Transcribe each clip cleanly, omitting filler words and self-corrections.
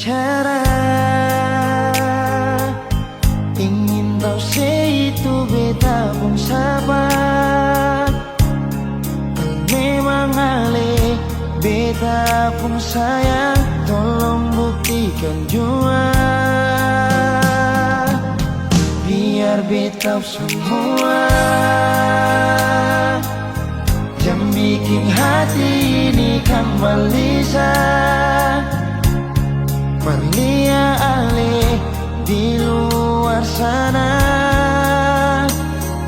bicara, ingin tahu itu beta pun sabar. Memang ale beta pun sayang, tolong buktikan jua. Biar beta semua jam bikin hati ini kembali Perlia ale di luar sana.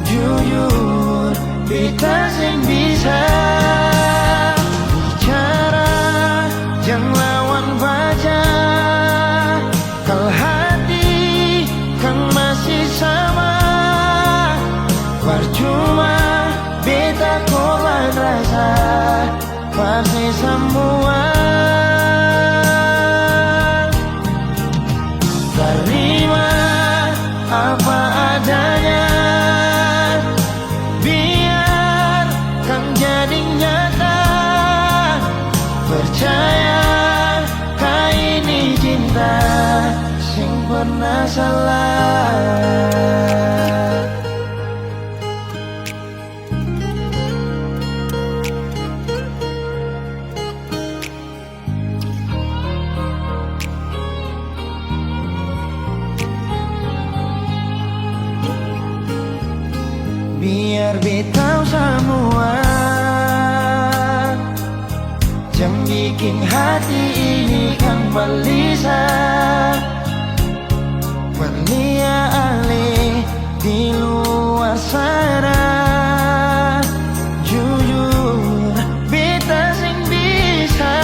Jujur beta sing bisa bicara, jangan lawan baca. Kalau hati kan masih sama, percuma beta korban rasa pasti semua. Terima apa adanya, biar kan jadi nyata. Percaya kau ini cinta sing pernah salah. Biar beta semua jam bikin hati ini kembali Perlia ale di luar sana. Jujur beta sing bisa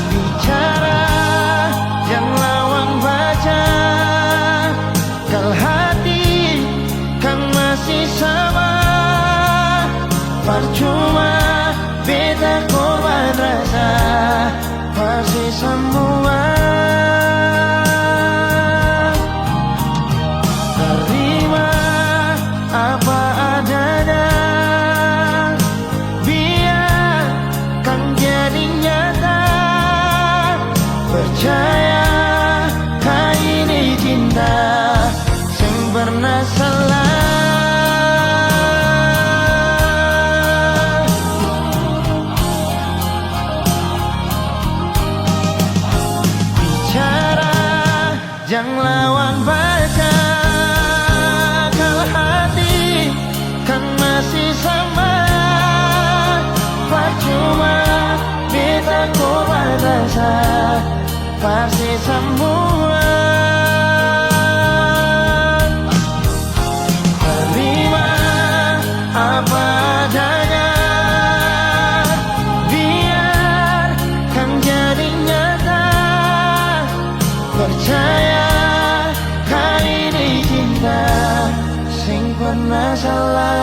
bicara, jangan lawan baca. Kalau hati kan masih sama, percuma beta korban rasa pasti semua. Terima apa adanya, biar kan jadi nyata. Percaya kau ini cinta sing pernah salah. Jangan lawan baca, kalau hati kan masih sama. Percuma beta korban rasa pasti semua. Terima apa adanya, biar kan jadi nyata. Percaya kau ini cinta sing pernah salah.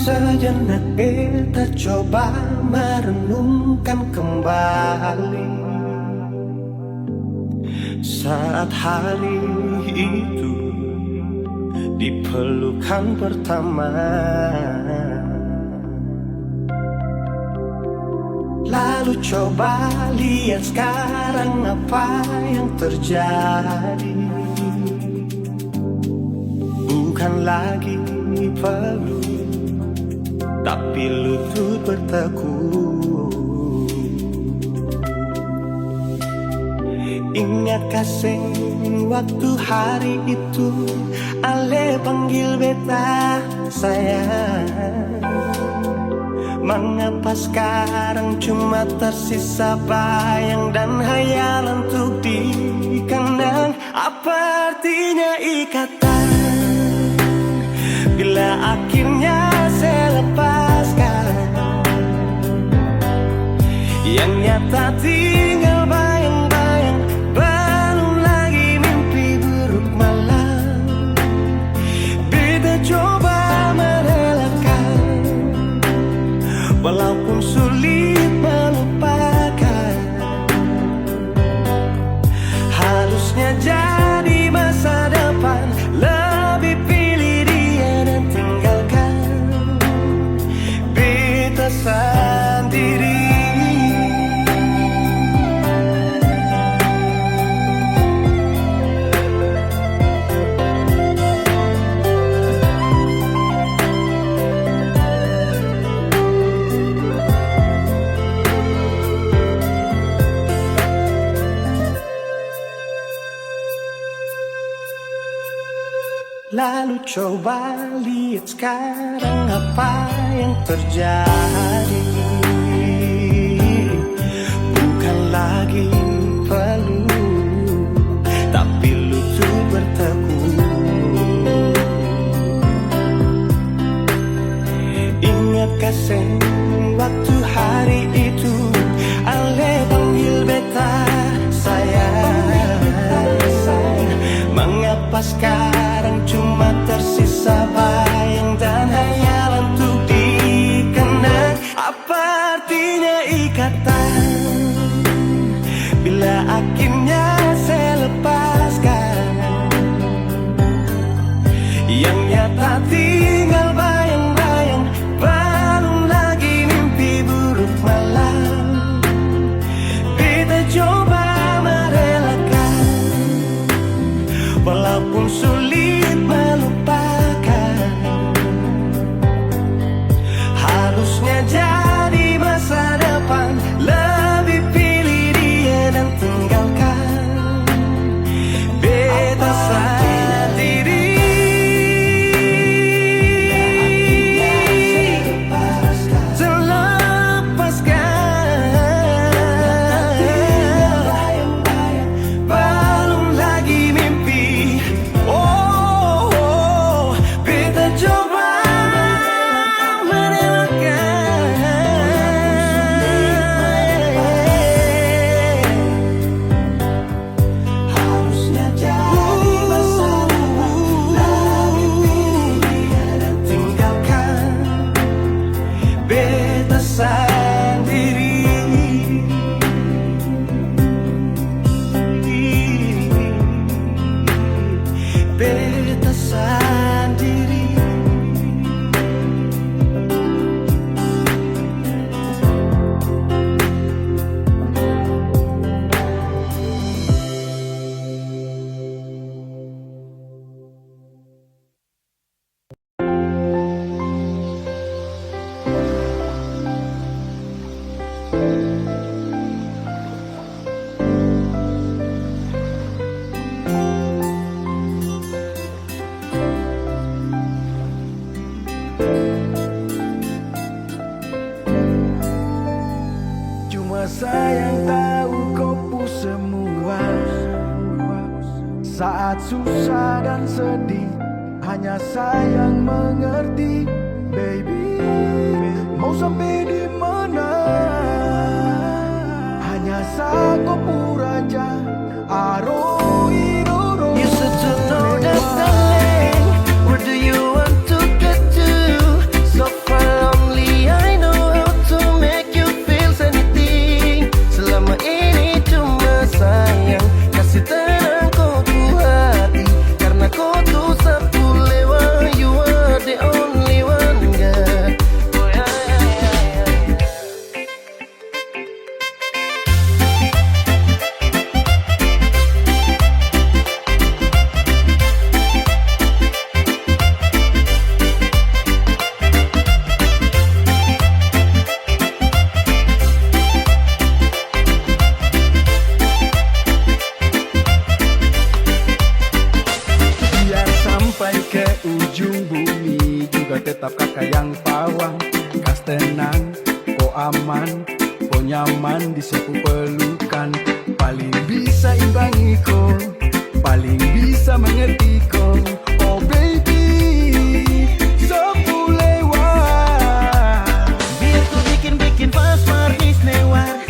Sejenak beta coba merenungkan kembali saat hari itu di pelukan pertama. Lalu coba lihat sekarang apa yang terjadi. Bukan lagi peluk, tapi lutut bertekuk. Ingat kasih waktu hari itu ale panggil beta sayang. Mengapa sekarang cuma tersisa bayang dan hayalan untuk dikenang? Apa artinya ikatan bila akhirnya saya lepaskan? Yang nyata tinggal bayang-bayang, belum lagi mimpi buruk malam. Beta coba merelakan, walaupun sulit melupakan. Harusnya jadi masa depan, lebih pilih dia dan tinggalkan beta sendiri. Lalu coba lihat sekarang apa yang terjadi. Bukan lagi peluk, tapi lutut bertekuk. Ingat kasih waktu hari itu, Ale panggil beta sayang. Mengapa sekarang cuma tersisa bayang dan hayalan untuk dikenang? Apa artinya ikatan bila akhirnya saya lepaskan? Yang nyata tinggal bayang-bayang, belum lagi mimpi buruk malam. Beta coba merelakan, walaupun sulit melupakan. Harusnya jadi masa depan, lebih pilih dia dan tinggalkan beta sendiri. Belum lagi mimpi. Beta coba Saya yang tahu kau pun semua. Saat susah dan sedih, hanya saya yang mengerti. Baby, mau sampai di mana? Hanya saya kau puraja. You said to know that darling, where do you want to get to? So far lonely, I know how to make you feel anything. Selama ini cuma sayang, kasih tenang kau tuh hati, karena kau tuh satu lewa. You are the only one, girl. Oh, yeah, yeah, yeah, yeah. Biar sampai ke ujung bumi, juga tetap kakak yang pawang. Kas tenang, kau aman, kau nyaman di sepu pelukan. Paling bisa imbangi kau, paling bisa mengerti kau. Oh baby, sepulewat. Biar ku bikin pas manis newar,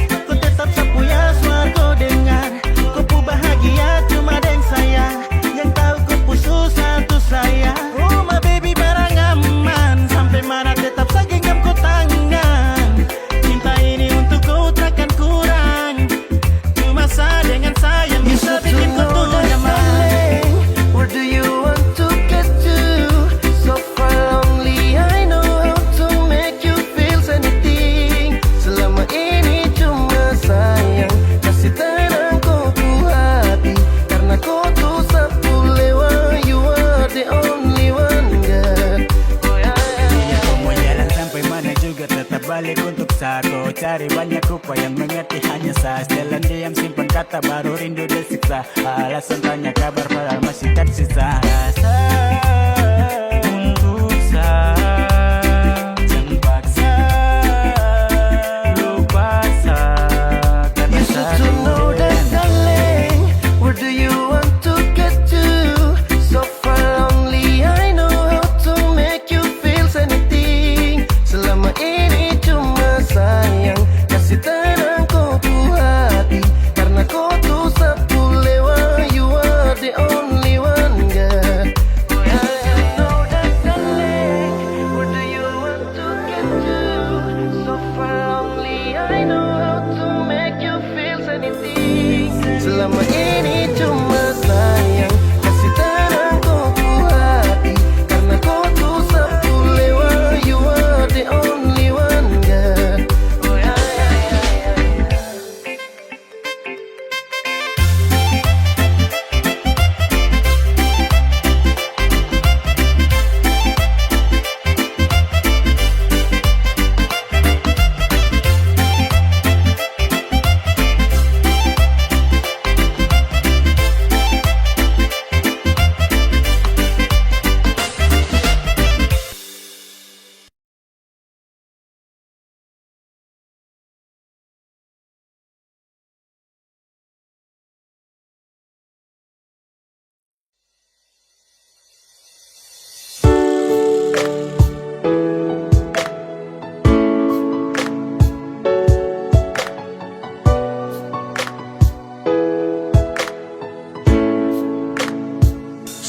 cari banyak rupa yang mengerti hanya sah. Setelan diam simpan kata baru rindu disiksa. Alasan tanya kabar padahal masih tersisa rasa untuk sah. Jangan paksa lupa sah. Karena You should to know that, darling. Where do you want to get to? So far only I know how to make you feel anything. Selama ini cuma sayang kasih tenangku ku hati. Karena kau tuh sapu lewa, you are the only one, girl. You should know that, darling. Where do you want to get to? So far only I know how to make you feel anything. Selama ini cuma sayang kasih tenangku ku hati. Karena kau tuh sapu lewa, you are the only one, girl. Oh yeah, yeah, yeah, yeah.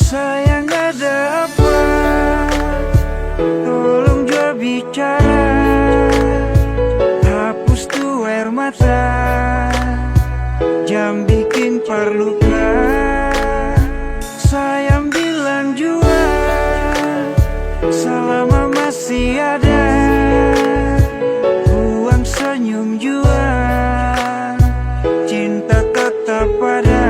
Sayang ada apa? Tolong jawab bicara. Hapus tuh air mata. Jam bikin perluka. Sayang bilang jua selama masih ada. Buang senyum jua. Cinta tetap ada.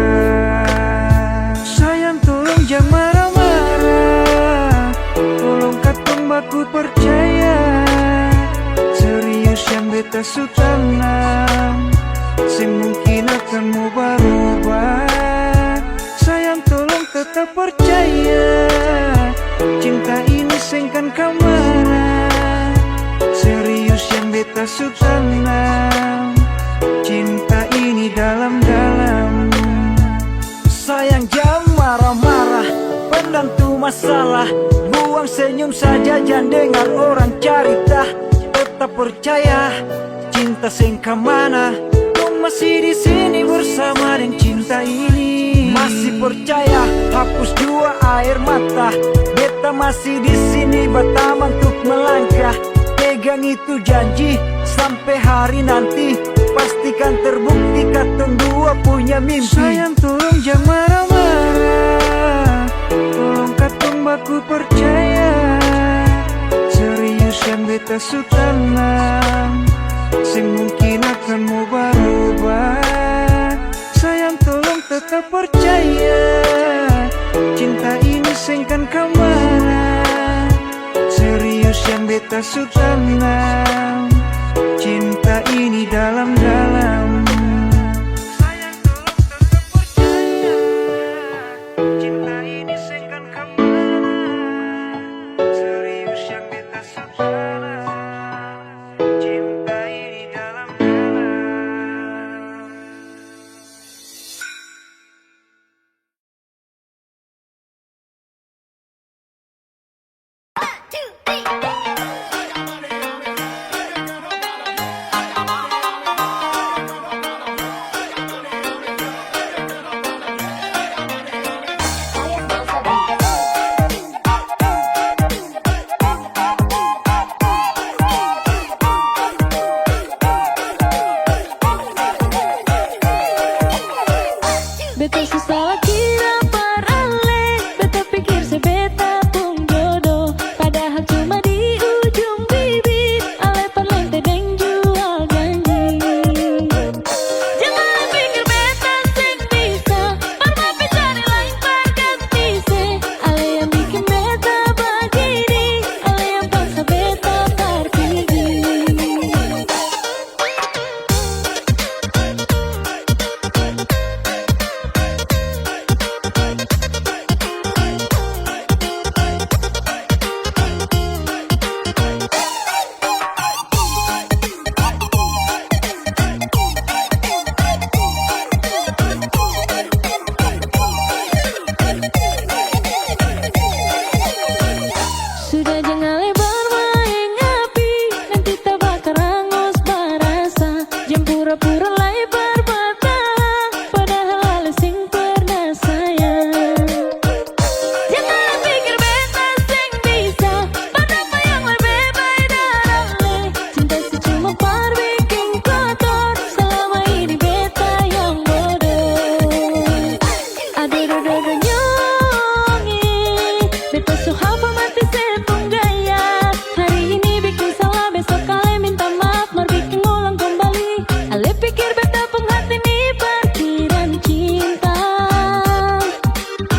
Sayang tolong jangan marah-marah. Tolong katong baku percaya. Serius yang beta su tanam. Semungkin akan mau berubah. Sayang tolong tetap percaya. Cinta ini sengkan kamana. Serius yang beta su tanam. Cinta ini dalam-dalam. Sayang jangan marah-marah, pendam tuh masalah. Buang senyum saja jangan dengar orang cerita. Tetap percaya, cinta sengka mana. Kau masih di sini bersama dengan cinta ini. Masih percaya, hapus dua air mata. Beta masih di sini bertaman untuk melangkah. Pegang itu janji sampai hari nanti. Pastikan terbukti katong dua punya mimpi. Sayang tolong jangan marah-marah. Tolong katong baku percaya. Serius yang beta su tanam. Semungkin akan mau berubah. Sayang tolong tetap percaya. Cinta ini sengkan kamana. Serius yang beta su tanam. Cinta ini dalam-dalam. Sayang tolong tetap percaya. Cinta ini sengkan kamana. Serius yang beta su tanam. Cinta ini dalam-dalam. One, two, three.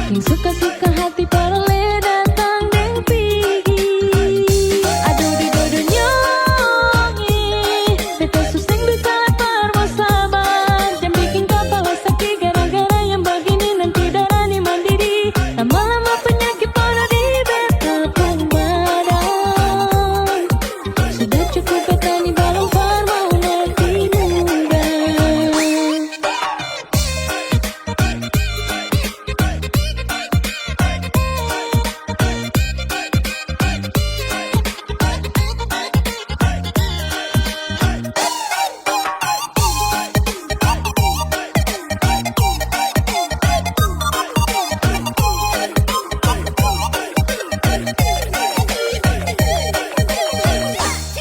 Yang suka-suka hati para le datang dan pergi. Aduh di dunia ini beta suseng bisa lapar mau sabar. Jangan bikin kepala sakit gara-gara yang begini, nanti darah ni mandiri. Lama-lama penyakit pada di beta pun badan. Sudah cukup beta ni balong par mau nanti muda.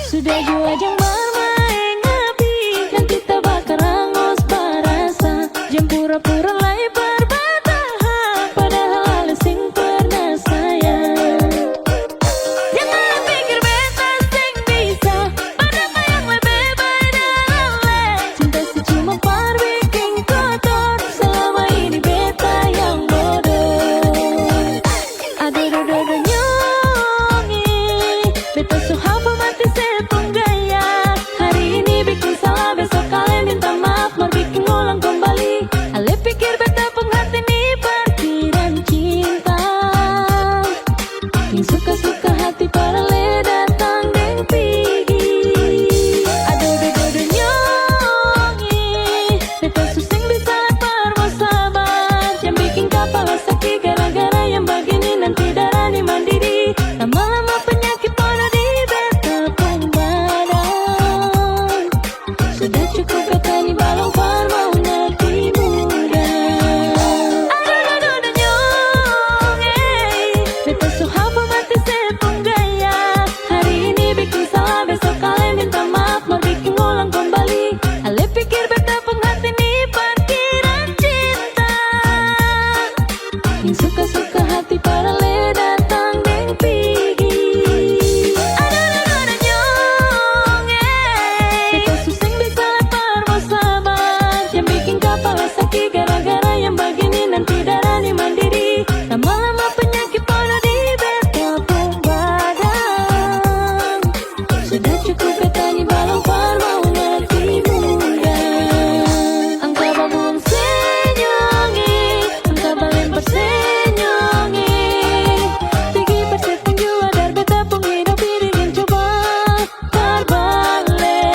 Sudah jua jang bermain ngapi, nanti tak bakal rangus barasa. Jam pura-pura lai berbatahan, padahal hal sing pernah sayang. Jangan pikir beta sing bisa, padahal yang lebih baik dalam. Cinta si cuma par bikin kotor, selama ini beta yang bodoh. Aduh nyongi, beta so hafal mati sepung gaya. Hari ini bikin salah, besok kalian minta maaf, mau bikin ulang kembali. Ale pikir beta penghati nih parkiran cinta. Yang suka-suka hati para le datang dan pergi. Aduh nyongi, beta suseng bisa lapar mau sabar. Jangan bikin kepala sakit gara-gara yang begini, nanti darah ni mandiri. Lama-lama penyakit pada di beta pun badan. Sudah cukup beta ni balong par mau nanti muda. Aduh nyongi, beta so hafal mati sepung gaya. Hari ini bikin salah, besok kalian minta maaf, mau bikin ulang kembali. Ale pikir beta penghati nih parkiran cinta. Yang suka-suka hati para le datang dan pergi. Aduh nyongi, beta suseng bisa lapar mau sabar. Jangan bikin kepala sakit gara-gara yang begini, nanti darah ni mandiri. Lama-lama penyakit pada di beta pun badan. Sudah cukup beta ni balong par mau nanti muda. Angka babung senyongi, angka balen persenyongi. Tinggi persetan jua dar beta pun hidup diri dan coba terbalik.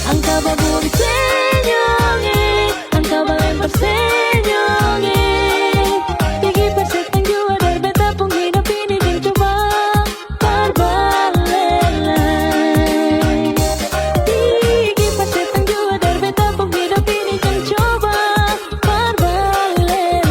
Angka babung senyongi, angka balen persenyongi. Tinggi persetan jua dar beta pun hidup diri dan coba terbalik. Tinggi persetan jua dar beta pun hidup diri dan coba terbalik.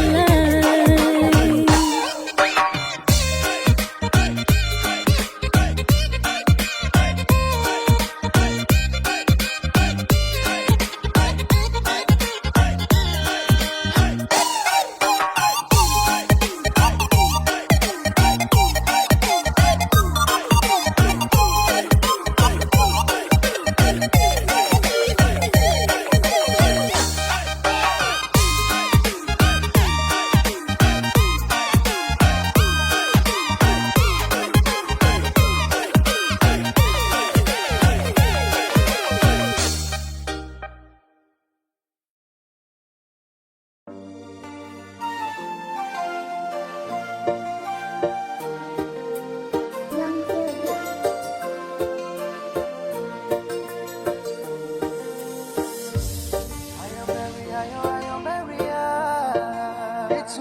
It's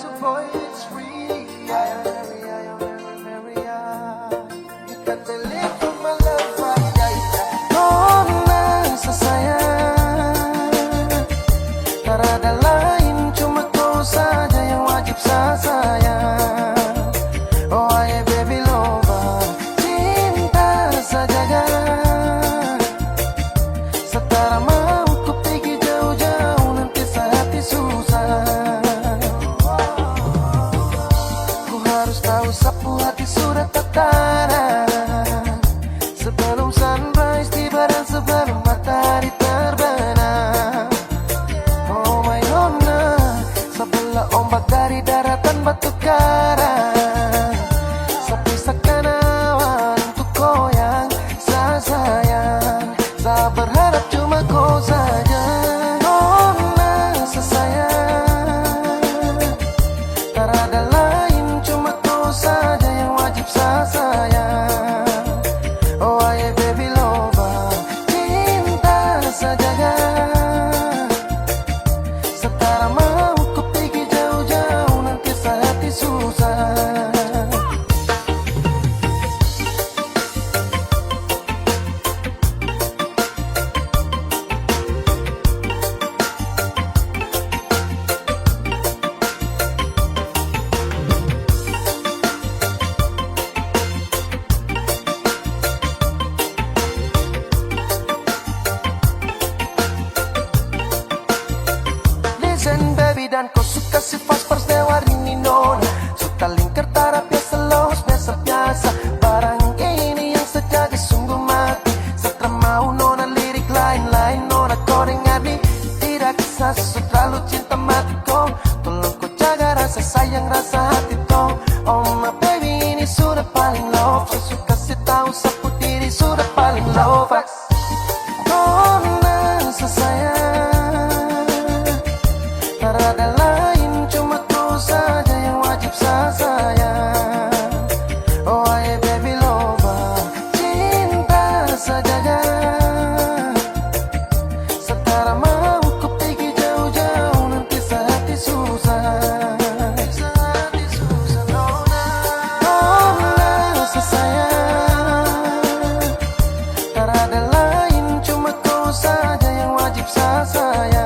a boy, it's free. You can believe in my love, oh, nasa sayang. Tak ada lain, cuma kau saja yang wajib saya sayang. Oh, aye baby lover, cinta saja. Setara mau ku pergi jauh-jauh, nanti saya hati susah. Ku harus tahu sapu hati sudah tertara. Sebelum sunrise tiba dan sebelum matahari terbenam. Oh my nona, batu karang. Sapi seakan awan untuk goyang. Sayang, saya berharap cuma kau saja. Oh nasa sayang, tak ada lain, cuma kau saja yang wajib saya sayang. Oh aye baby lover, cinta saja. Setara mau ku pergi jauh-jauh, nanti saya hati susah. Listen baby, dan kau suka si fast warni nona. Suka lingkar tarap biasa los, biasa-biasa. Barang ini yang sejati sungguh mati. Setelah mau nona lirik lain-lain, nona kau dengar nih. Tidak kisah sesuatu terlalu cinta mati kau. Tolong kau jaga rasa sayang, rasa hati kau. Oh my baby, ini sudah paling love. Saya suka si tahu sapu diri sudah paling love. Oh nasa sayang, tak ada lain, cuma kau saja yang wajib saya sayang. Oh aye baby lover, cinta saja. Setara mau ku pergi jauh-jauh, nanti saya hati susah. Oh nasa sayang, tak ada lain, cuma kau saja yang wajib saya sayang.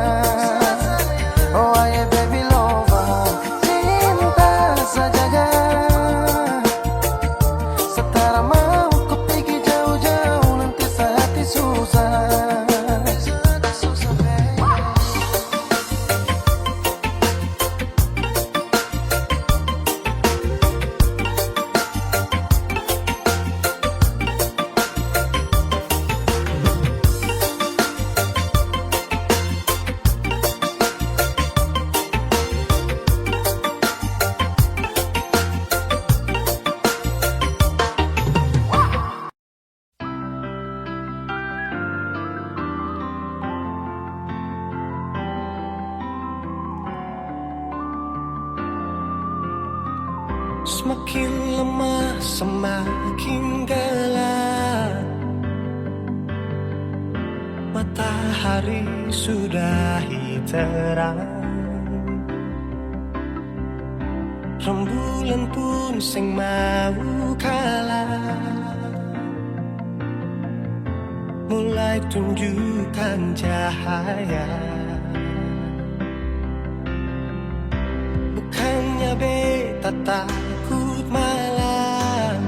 Oh aye baby lover, cinta saja. Setara mau ku pergi jauh-jauh, nanti saya hati susah. Semakin lemah, semakin gelap. Matahari sudah terang. Rembulan pun sing mau kalah. Mulai tunjukkan cahaya. Bukannya beta takut malam,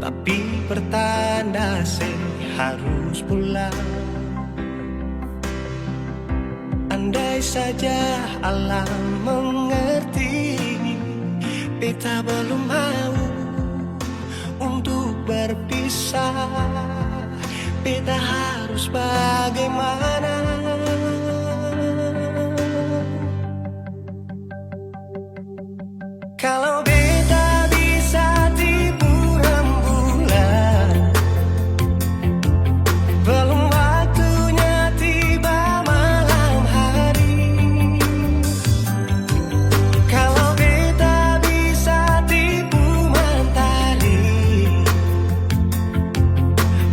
tapi pertanda saya harus pulang. Andai saja alam mengerti, beta belum mau untuk berpisah. Beta harus bagaimana? Kalau beta bisa tipu rembulan, belum waktunya tiba malam hari. Kalau beta bisa tipu mentari,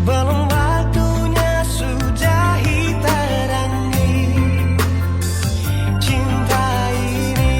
belum waktunya sudah terangi. Cinta ini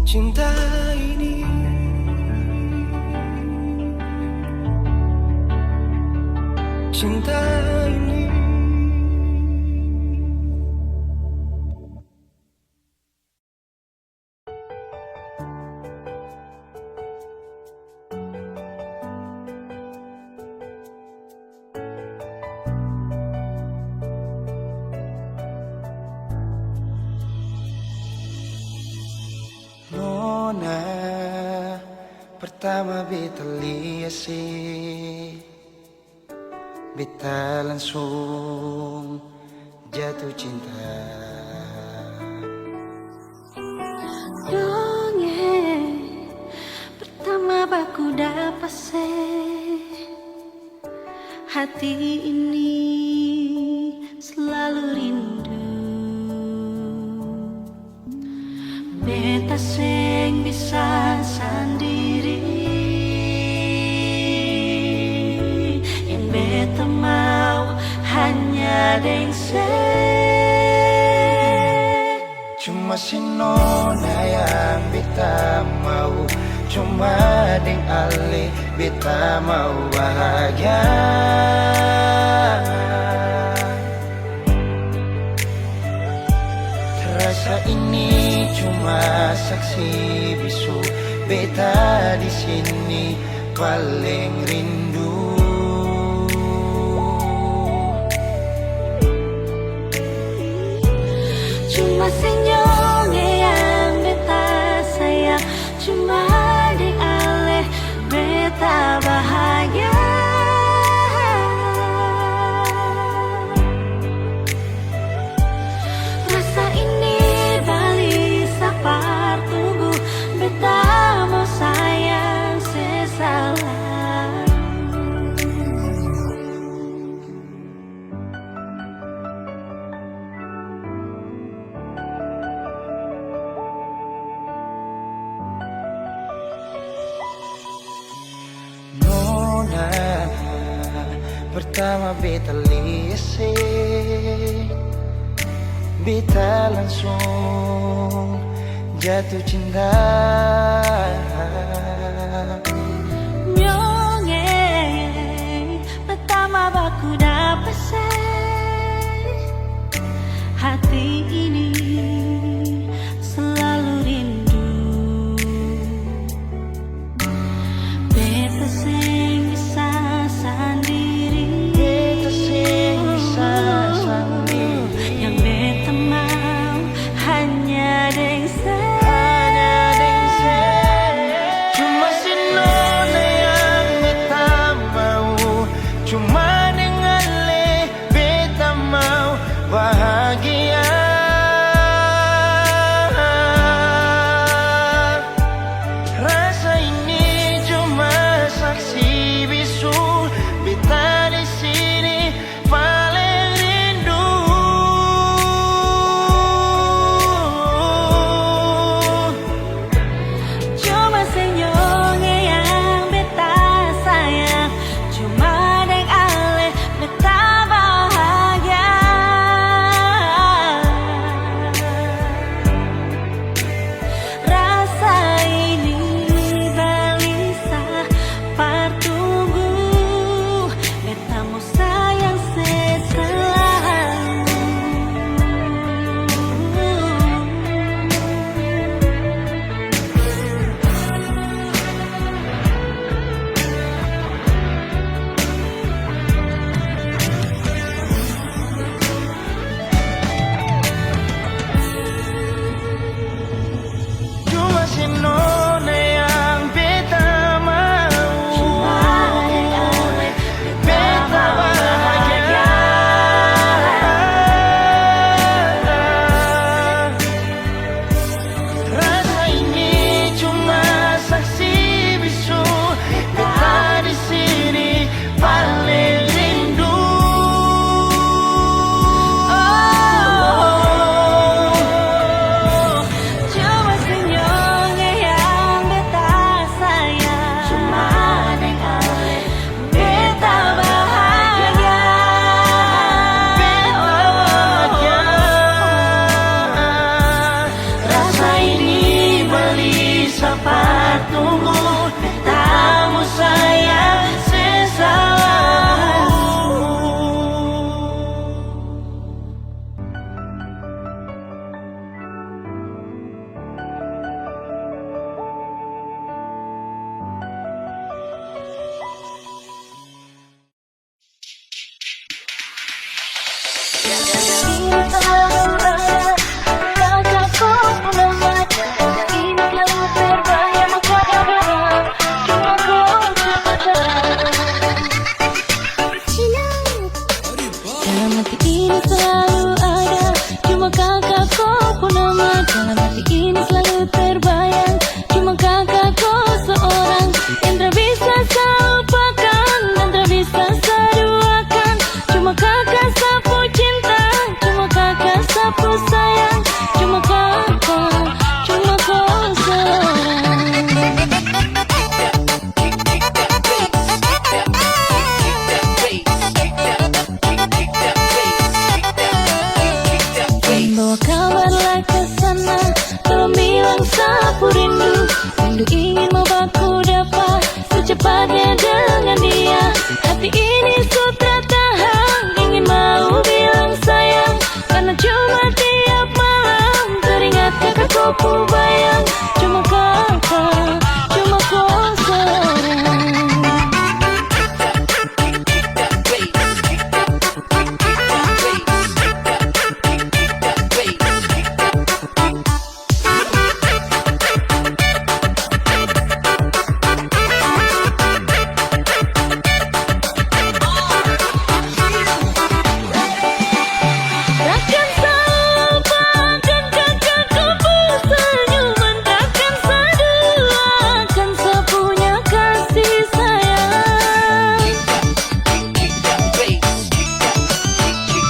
cinta ini. Cinta ini. Nona pertama beta lihat sih, beta langsung jatuh cinta. Dongeng pertama baku dapat hati ini selalu rindu. Beta sing bisa sendiri, yang beta mau hanya deng Cuma si Nona yang beta mau, cuma deng Ale beta mau bahagia. Rasa ini cuma saksi bisu, beta di sini paling rindu. Cuma senyumnya yang beta sayang, cuma di Ale beta bahagia. Rasa ini balik sapar tunggu, beta mau sayang sesalah. Nona pertama beta lihat beta langsung jatuh cinta. Nyongeng pertama baku dapat hati ini selalu rindu. Beta sing bisa sendiri, Beta sing bisa sendiri, yang beta mau hanya deng cuma si Nona yang beta mau, cuma dengan Ale beta mau bahagia. Rasa ini cuma saksi bisu, beta di sini paling rindu. cuma senyumnya yang beta sayang, cuma deng Ale beta bahagia. sapu rindu. Rindu ingin membaku dapat secepatnya dengan dia. Hati ini sudah tahan, ingin mau bilang sayang, karena cuma tiap malam teringat kakakku bayang. Cuma kakak, cuma kau seorang. Takkan sabakan kakakku senyuman, takkan seduakan sepunya kasih sayang.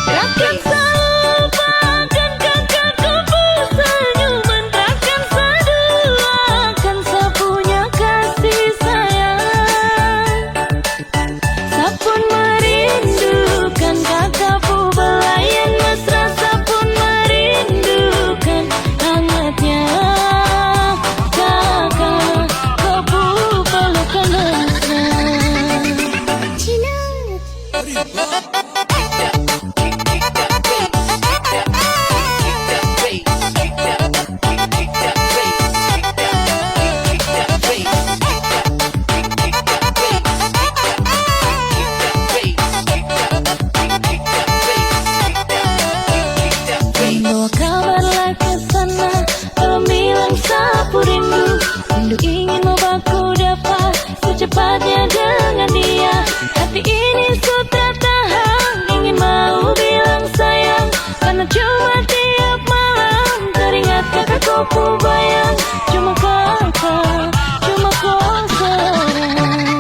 Takkan sabakan kakakku senyuman, takkan seduakan sepunya kasih sayang. Sapun merindukan kakakku belayan mesra, sapun merindukan hangatnya kakak kapu pelukan mesra. Bawa kabarlah ke sana, tolong bilang sapu rindu. Rindu ingin membaku dapat secepatnya dengan dia. Hati ini sudah tahan, ingin mau bilang sayang, karena cuma tiap malam teringat kakakku bayang. Cuma kakak, cuma kau seorang.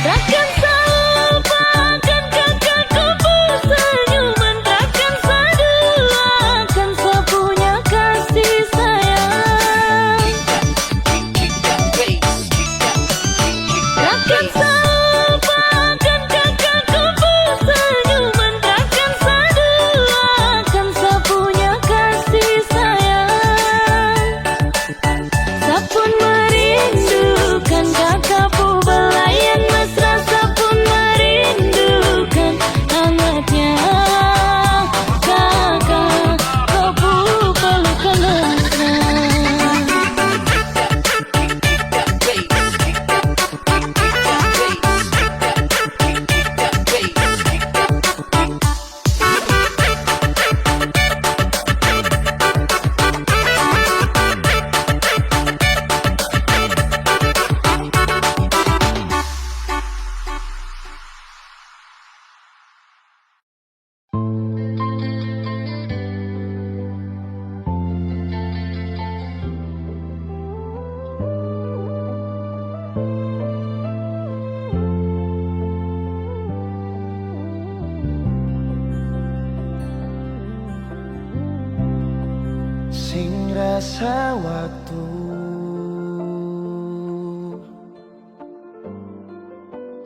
Takkan sabakan kakakku senyuman, takkan seduakan sepunya kasih sayang. Takkan sabakan kakakku senyuman, takkan seduakan sepunya kasih sayang. Sapun merindukan kakakku belayan mesra, sapun merindukan hangatnya kakak kapu pelukan mesra. Sing rasa waktu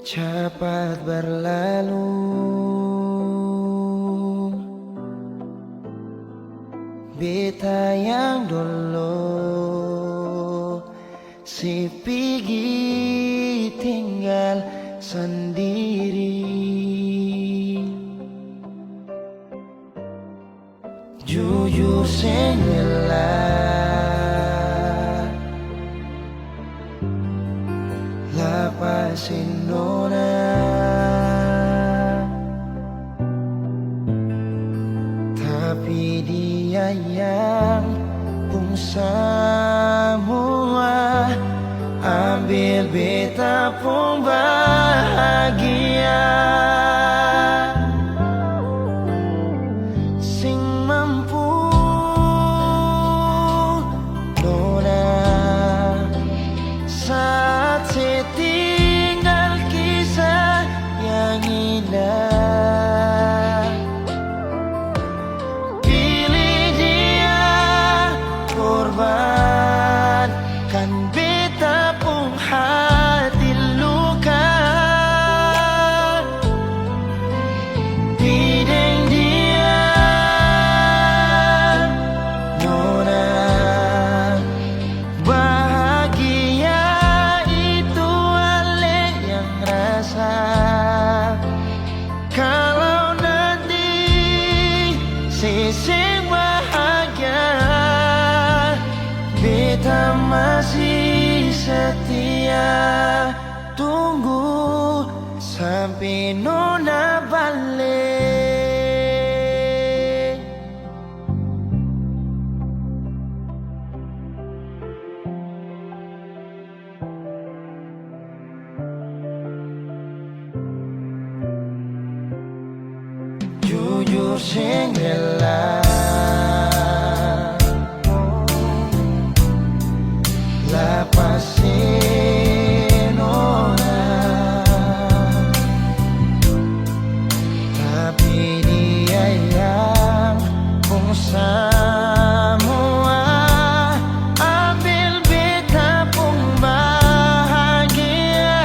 cepat berlalu, beta yang dulu si pergi tinggal sendiri. Jujur sengela lapasin nona, tapi dia yang pun semua ambil beta pun bahagia. Sing mampu nona saat saya tinggal kisah yang indah. setia. Tunggu sampai nona balik. Jujur sing rela lepasin orang, tapi dia yang pun semua ambil beta pun bahagia.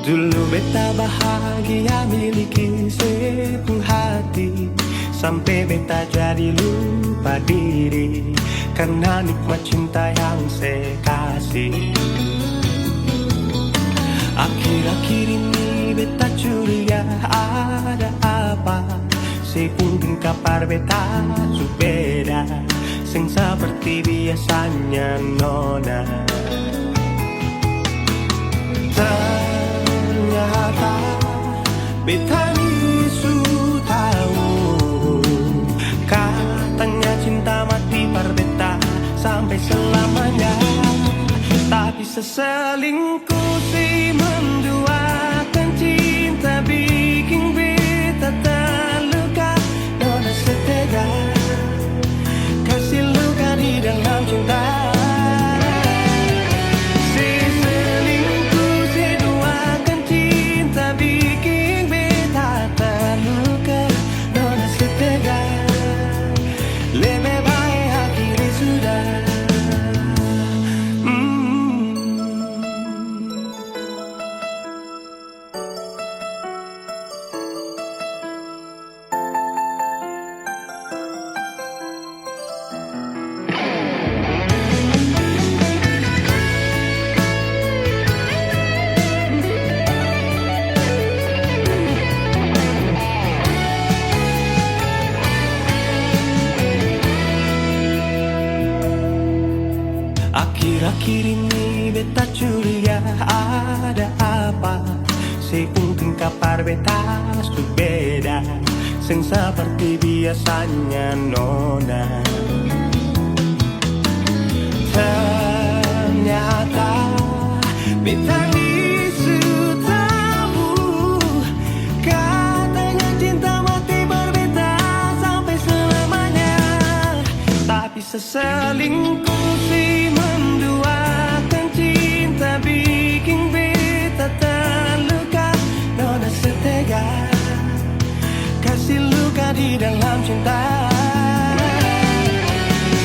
Dulu beta bahagia miliki sepenuh hati, sampai beta jadi lupa diri karena nikmat cinta yang saya kasih. Akhir-akhir ini beta curiga ada apa, saya pun kabar beta su beda, sing seperti biasanya nona. Ternyata beta ini su tahu, katanya cinta mati par beta sampai selamanya. Tapi seselingkuh si menduakan cinta bikin beta terluka. Nona setega kasih luka di dalam cinta. Akhir-akhir ini beta curiga ada apa, si unting kapar beta su beda, sing seperti biasanya nona. Ternyata beta ini su tahu, katanya cinta mati berbeda sampai Seselingkuh si menduakan cinta bikin beta terluka. Nona setega kasih luka di dalam cinta.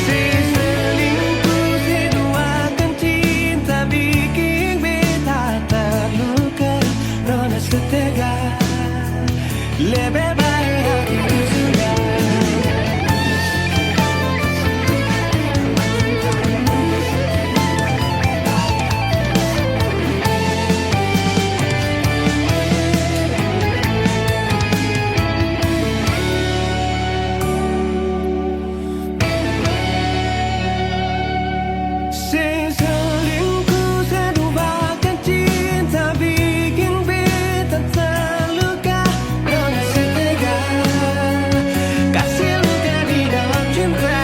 Seselingkuh si duakan cinta bikin beta terluka. Nona setega lebih baik aku sudah. Seselingkuh seduakan cinta bikin beta terluka. Nona setega kasih luka di dalam cinta.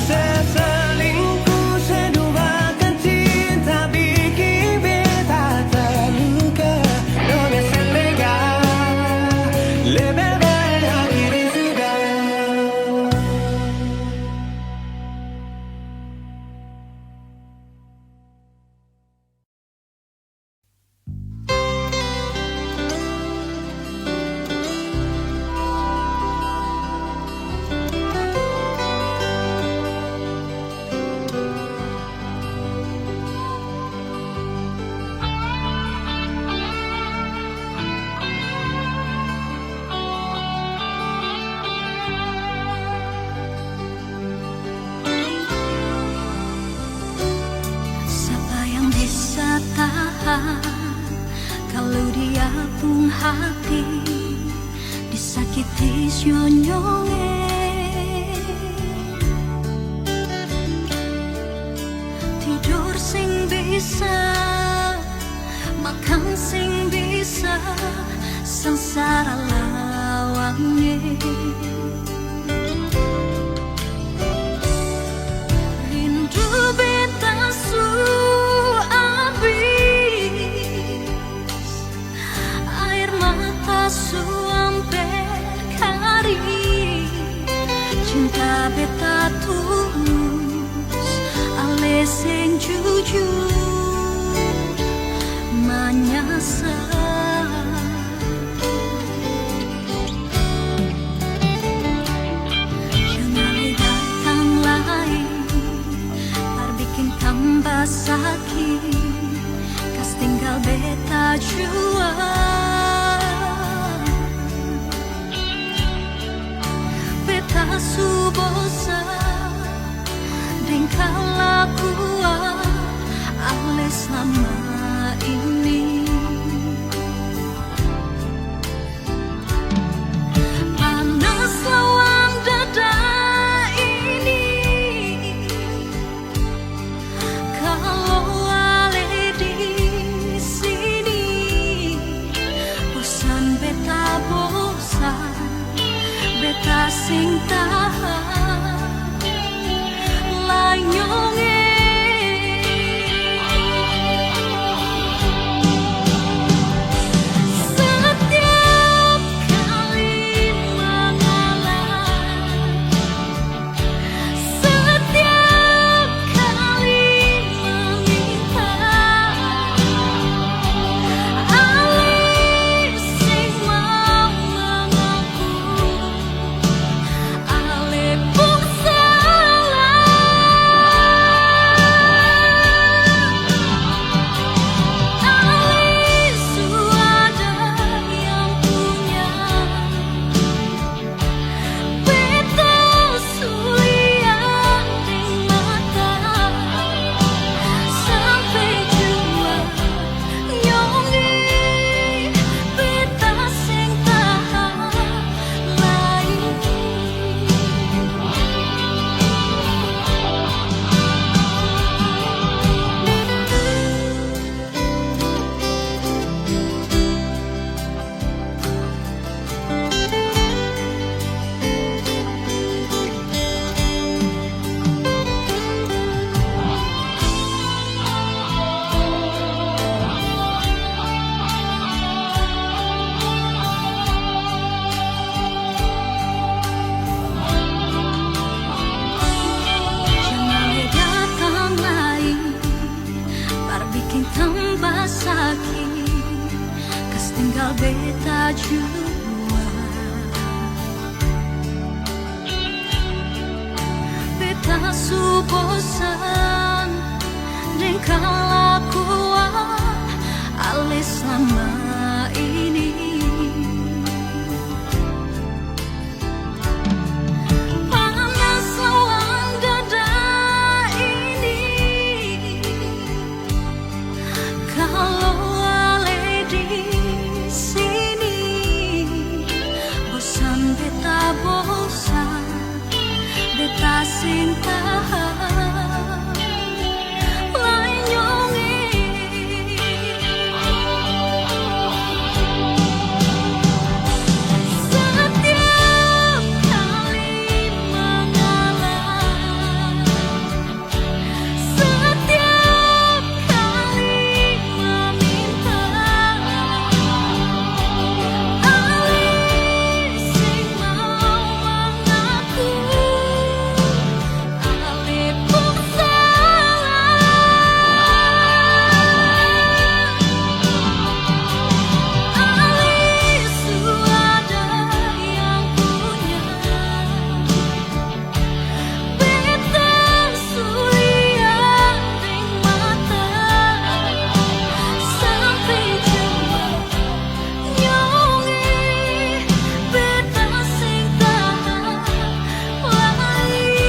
Seselingkuh seduakan cinta bikin beta terluka. Nona setega lebih baik akhiri sudah. Siapa yang bisa tahan kalau dia pun hati disakiti nyonyonge. Tidur sing bisa, makan sing bisa, sengsara lawange. Rindu beta su habis, air mata su hampir kering. Cinta beta tulus, ale sing jujur menyesal. Jangan datang lagi bikin tambah sakit, kas tinggal beta jua. Beta su bosan dengan kelakuan ale selama ini. Panas lawan dada ini kalau ale di sini. padahal beta jua. Beta su bosan dengan kelakuan Ale selama ini. Panas lawan dada ini. Kalau Ale di sini, bosan beta bosan, beta sing tahan. Lain nyongi. Setiap kali mengalah, setiap kali meminta, Ali sing mau mengaku, Ali pun Ali suada yang punya. Beta sulian ring mata sampai jua nyongi. Beta sing tahan lagi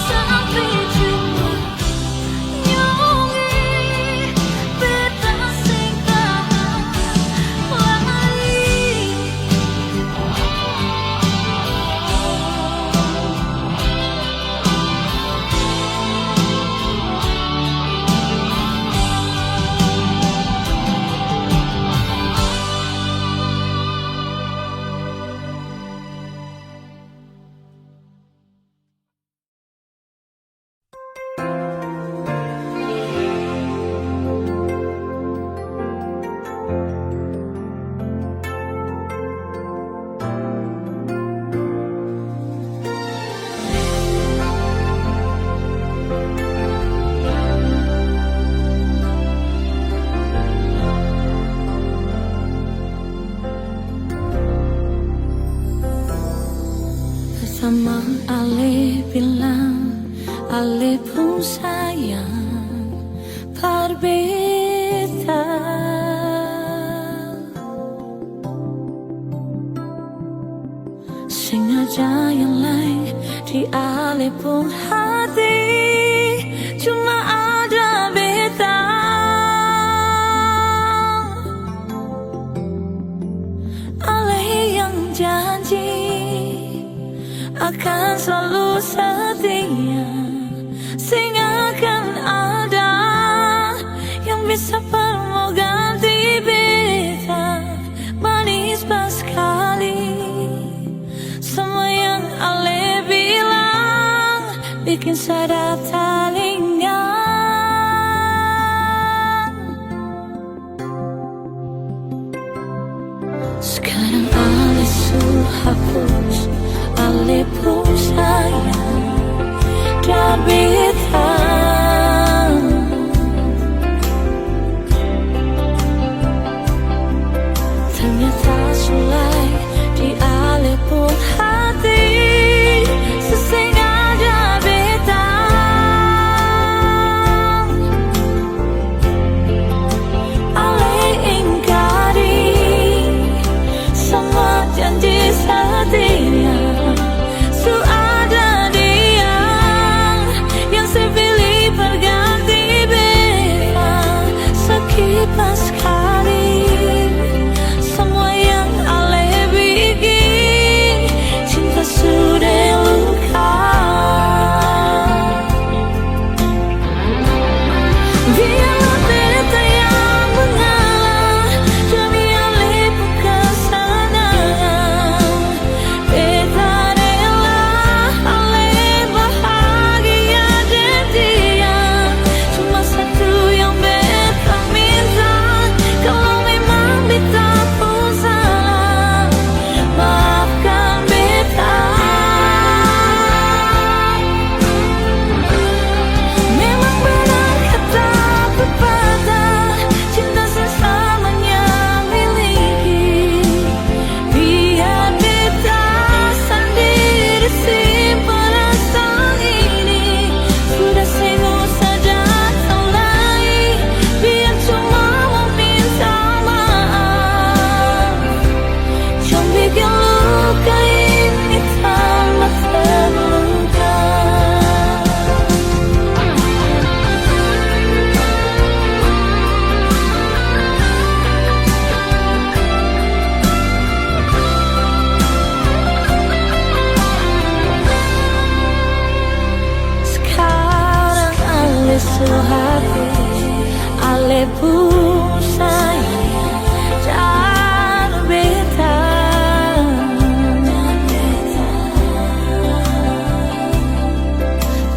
sampai jua nyongi. Beta sing tahan lagi. Bersama Ale bilang, Ale pun sayang berbeda. Sengaja yang lain di Ale pun hati, cuma ada beta. Ale yang janji akan selalu setia, sing akan ada yang bisa perlu ganti beta. Manis pas sekali semua yang Ale bilang, bikin sadar telinga. Sekarang Ale sudah hapus, Ale pun sayang dan beta. Ternyata sulai di Ale pun hati, sesing ada beta.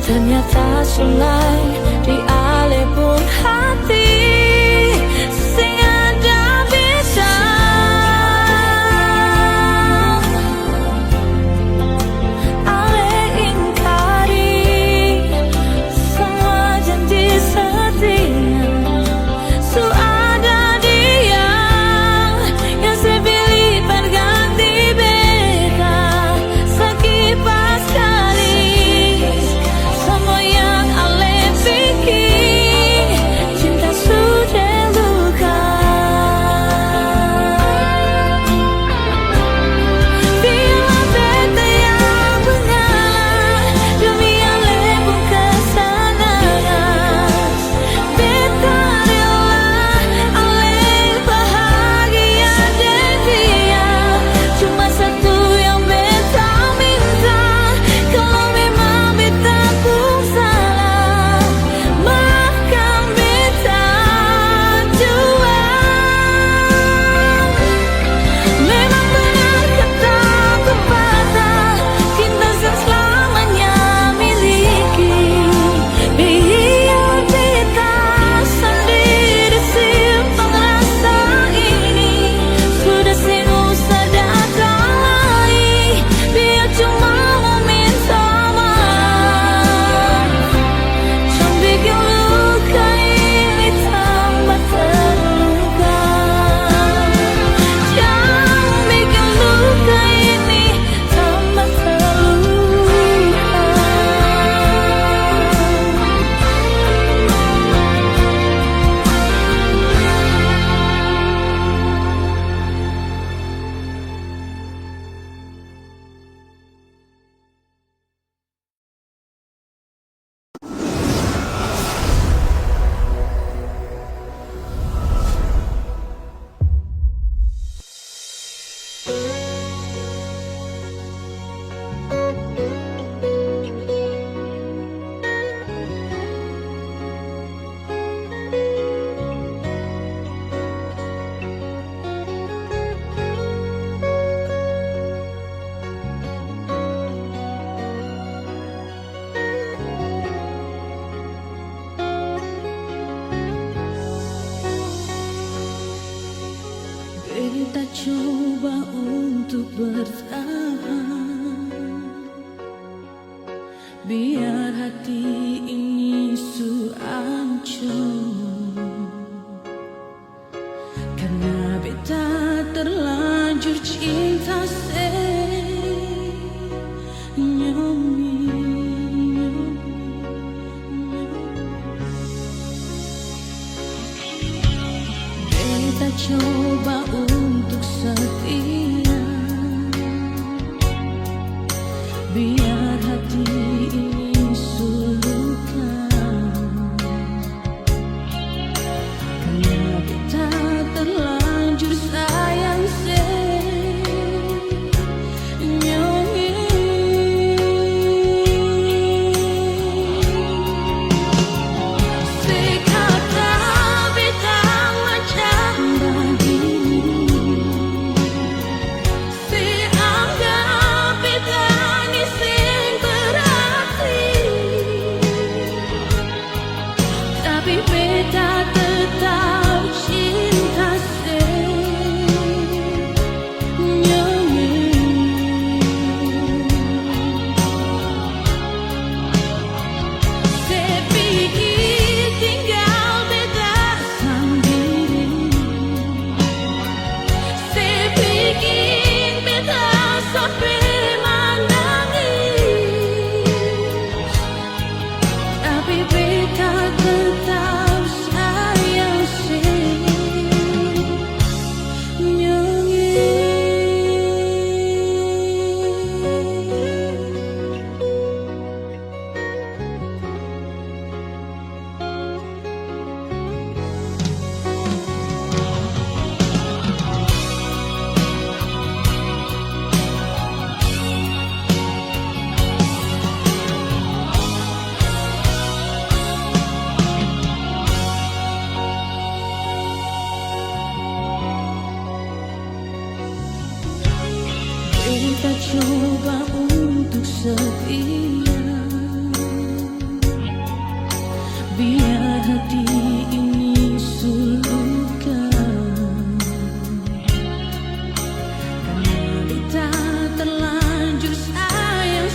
Ternyata sulai di alih pun hati sing ada bisa alih ingkari semua janji setia. So ada dia yang saya pilih berganti beda sekipas kali. Semua yang alih bikin cinta sudah luka. Bila beta yang mengalah demi alih pun kesenangan. Beta rela alih bahagia dan dia. Cuma satu yang beta minta, kalau memang beta pun salah, maafkan beta jua. Memang benar kata pepatah, cinta selamanya miliki. Biar beta sendiri simpan rasa ini. Sudah sing usah datang lagi, biar cuma mau minta maaf. Jangan bikin luka ini tambah terluka. Jangan bikin luka ini tambah terluka. Beta coba untuk bertahan, biar hati ini hancur. Karena beta terlanjur cinta Beta coba untuk setia, biar hati ini sulukan. Karena beta terlanjur sayang tapi beta tetap cinta Sepikir tinggal beta sendiri, sepikir beta sampai menangis, tapi beta tetap sayang Beta coba untuk setia, biar hati ini sulukan. Karena beta terlanjur sayang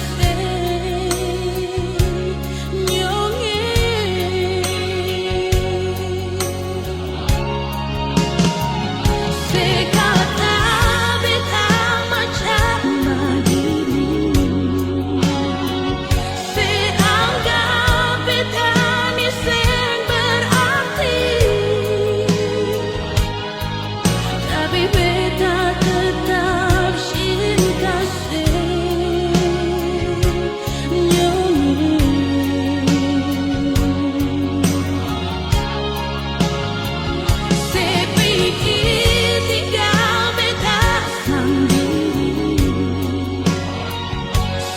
senyonge. Sekata beta macam begini, seanggap beta ni seng berarti, tapi beta tetap cinta senyonge. Sepikir tinggal beta sendiri,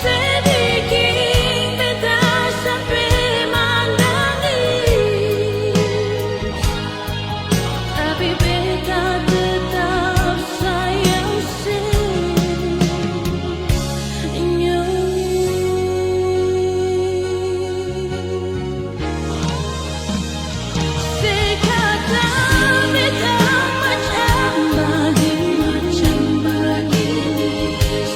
sedikit beta sampai menangis, tapi beta tetap sayang senyonge. Sekata beta macam begini,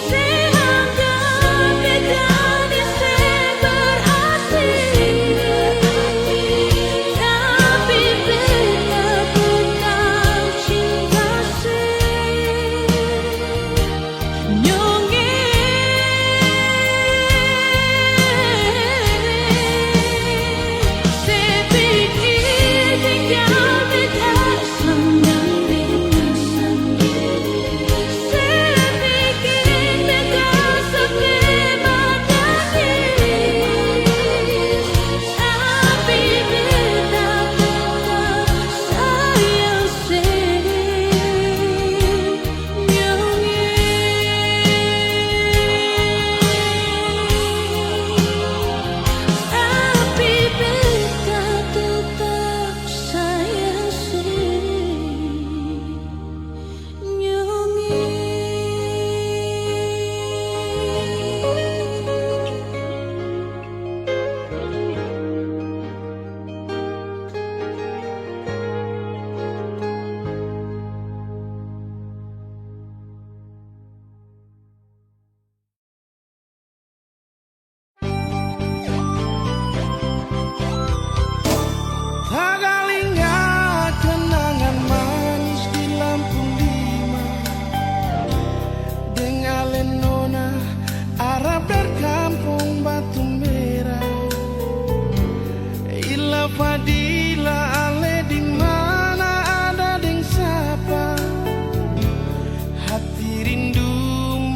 seanggap beta ni seng berarti, tapi beta tetap cinta senyonge. Sepikir tinggal beta sendiri, sedikit beta sampai menangis, tapi beta tetap sayang senyonge. Tapi beta tetap sayang Tagalinga kenangan manis di Lampung Lima, dengan lenona Arab dari kampung Batu Merah. Ila Fadila ale di mana ada deng sapa, hati rindu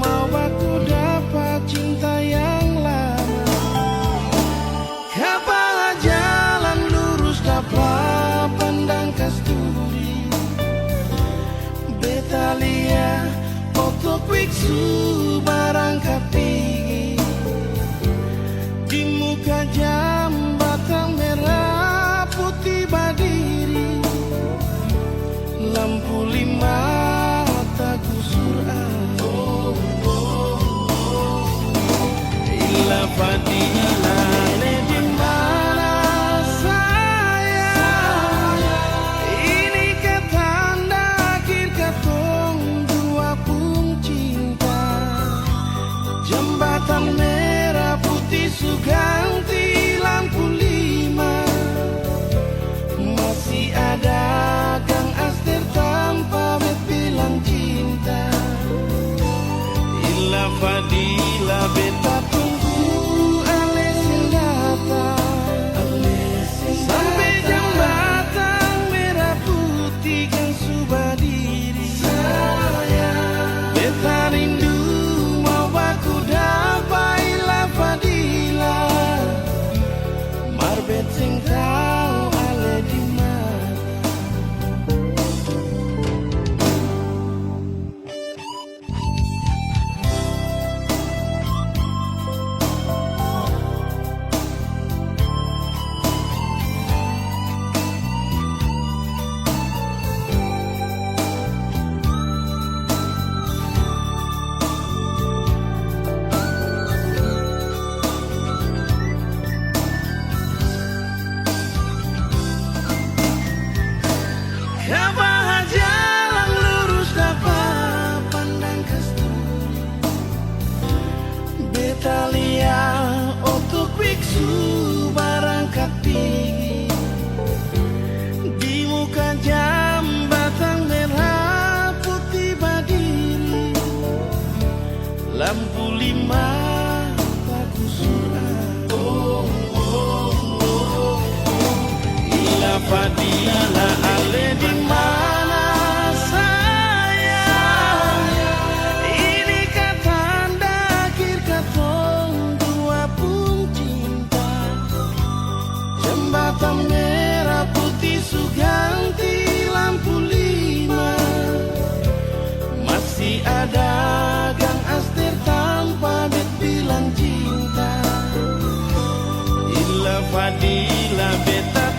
mau aku dapat cinta yang lama. Kapal jalan lurus dapat pandang kasturi, Betalia foto kwiksu barang kapigi, di muka jambatan merah putih berdiri, lampu lima tak kusur Ila Fadila le di mana sayang, ini ketanda akhir katong dua pun cinta. Fadila beta